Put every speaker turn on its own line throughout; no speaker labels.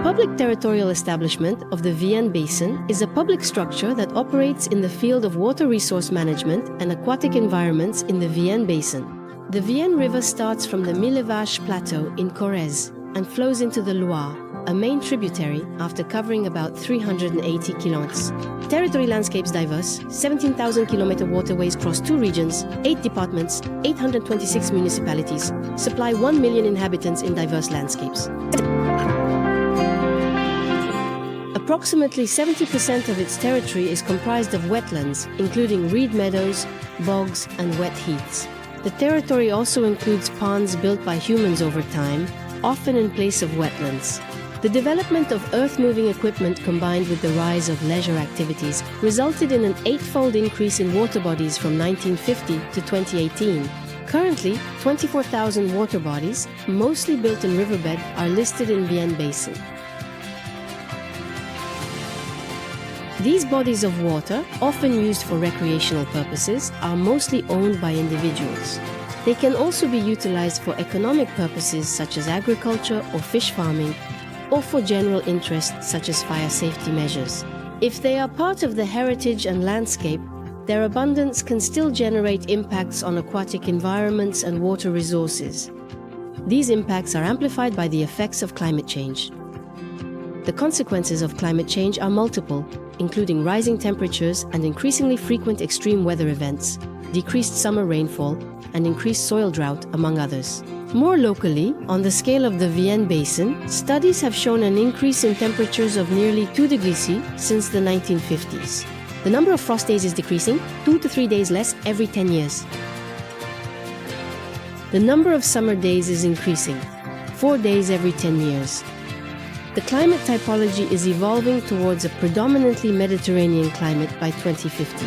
public territorial establishment of the Vienne basin is a public structure that operates in the field of water resource management and aquatic environments in the Vienne basin. The Vienne River starts from the Millevaches Plateau in Corrèze and flows into the Loire, a main tributary, after covering about 380 kilometers. Territory landscapes diverse, 17,000-kilometer waterways cross 2 regions, 8 departments, 826 municipalities, supply 1 million inhabitants in diverse landscapes. Approximately 70% of its territory is comprised of wetlands, including reed meadows, bogs, and wet heaths. The territory also includes ponds built by humans over time, often in place of wetlands. The development of earth-moving equipment combined with the rise of leisure activities resulted in an 8-fold increase in water bodies from 1950 to 2018. Currently, 24,000 water bodies, mostly built in riverbed, are listed in Vienne Basin. These bodies of water, often used for recreational purposes, are mostly owned by individuals. They can also be utilized for economic purposes such as agriculture or fish farming, or for general interests such as fire safety measures. If they are part of the heritage and landscape, their abundance can still generate impacts on aquatic environments and water resources. These impacts are amplified by the effects of climate change. The consequences of climate change are multiple, including rising temperatures and increasingly frequent extreme weather events, decreased summer rainfall, and increased soil drought, among others. More locally, on the scale of the Vienne Basin, studies have shown an increase in temperatures of nearly 2 degrees C since the 1950s. The number of frost days is decreasing, 2 to 3 days less every 10 years. The number of summer days is increasing, 4 days every 10 years. The climate typology is evolving towards a predominantly Mediterranean climate by 2050.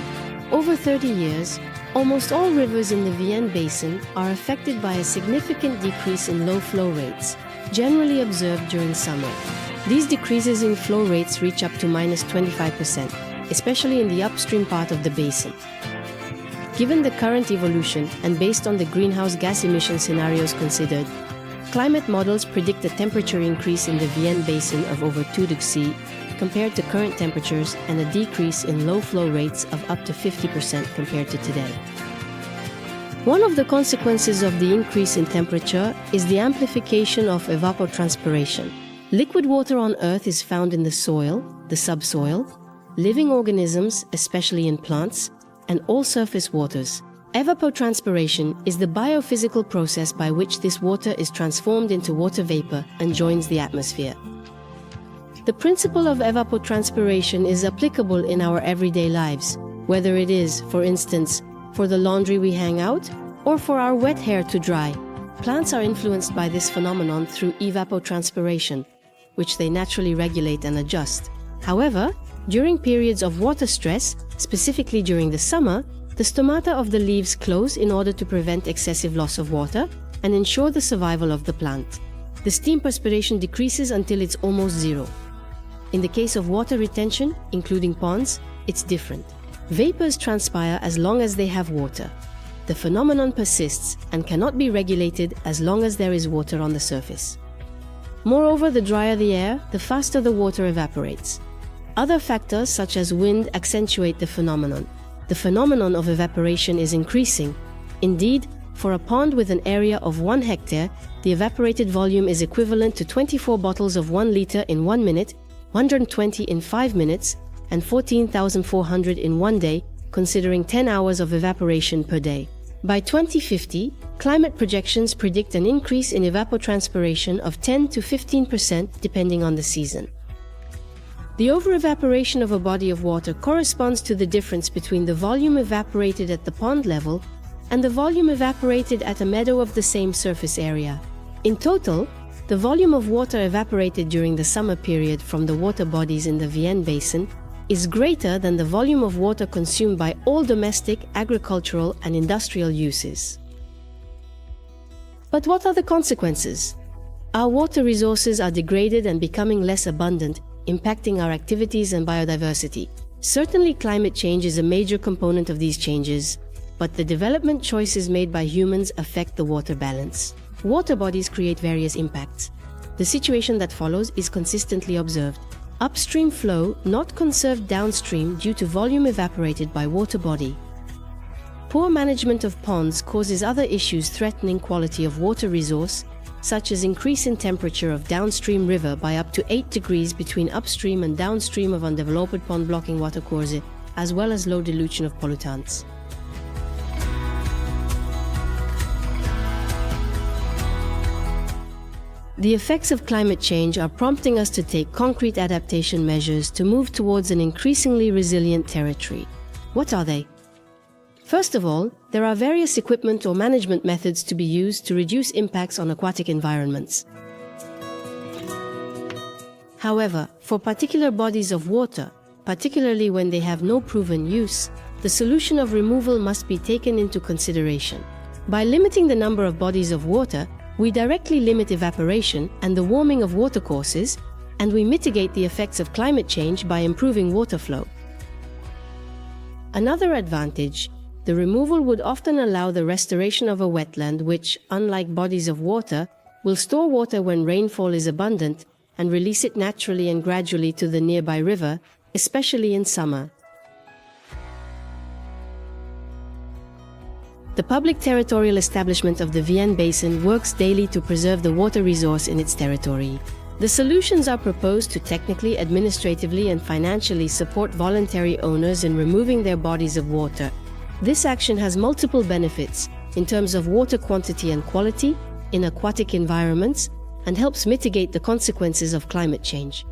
Over 30 years, almost all rivers in the Vienne Basin are affected by a significant decrease in low flow rates, generally observed during summer. These decreases in flow rates reach up to -25%, especially in the upstream part of the basin. Given the current evolution and based on the greenhouse gas emission scenarios considered, climate models predict a temperature increase in the Vienne Basin of over 2 degrees C compared to current temperatures and a decrease in low flow rates of up to 50% compared to today. One of the consequences of the increase in temperature is the amplification of evapotranspiration. Liquid water on Earth is found in the soil, the subsoil, living organisms, especially in plants, and all surface waters. Evapotranspiration is the biophysical process by which this water is transformed into water vapor and joins the atmosphere. The principle of evapotranspiration is applicable in our everyday lives, whether it is, for instance, for the laundry we hang out or for our wet hair to dry. Plants are influenced by this phenomenon through evapotranspiration, which they naturally regulate and adjust. However, during periods of water stress, specifically during the summer, the stomata of the leaves close in order to prevent excessive loss of water and ensure the survival of the plant. The steam perspiration decreases until it's almost zero. In the case of water retention, including ponds, it's different. Vapors transpire as long as they have water. The phenomenon persists and cannot be regulated as long as there is water on the surface. Moreover, the drier the air, the faster the water evaporates. Other factors such as wind accentuate the phenomenon. The phenomenon of evaporation is increasing. Indeed, for a pond with an area of 1 hectare, the evaporated volume is equivalent to 24 bottles of 1 liter in 1 minute, 120 in 5 minutes, and 14,400 in 1 day, considering 10 hours of evaporation per day. By 2050, climate projections predict an increase in evapotranspiration of 10 to 15% depending on the season. The over-evaporation of a body of water corresponds to the difference between the volume evaporated at the pond level and the volume evaporated at a meadow of the same surface area. In total, the volume of water evaporated during the summer period from the water bodies in the Vienne Basin is greater than the volume of water consumed by all domestic, agricultural, and industrial uses. But what are the consequences? Our water resources are degraded and becoming less abundant, impacting our activities and biodiversity. Certainly, climate change is a major component of these changes, but the development choices made by humans affect the water balance. Water bodies create various impacts. The situation that follows is consistently observed. Upstream flow not conserved downstream due to volume evaporated by water body. Poor management of ponds causes other issues threatening quality of water resource, such as increase in temperature of downstream river by up to 8 degrees between upstream and downstream of undeveloped pond blocking watercourse, as well as low dilution of pollutants. The effects of climate change are prompting us to take concrete adaptation measures to move towards an increasingly resilient territory. What are they? First of all, there are various equipment or management methods to be used to reduce impacts on aquatic environments. However, for particular bodies of water, particularly when they have no proven use, the solution of removal must be taken into consideration. By limiting the number of bodies of water, we directly limit evaporation and the warming of watercourses, and we mitigate the effects of climate change by improving water flow. Another advantage, the removal would often allow the restoration of a wetland which, unlike bodies of water, will store water when rainfall is abundant and release it naturally and gradually to the nearby river, especially in summer. The public territorial establishment of the Vienne basin works daily to preserve the water resource in its territory. The solutions are proposed to technically, administratively, and financially support voluntary owners in removing their bodies of water. This action has multiple benefits in terms of water quantity and quality in aquatic environments and helps mitigate the consequences of climate change.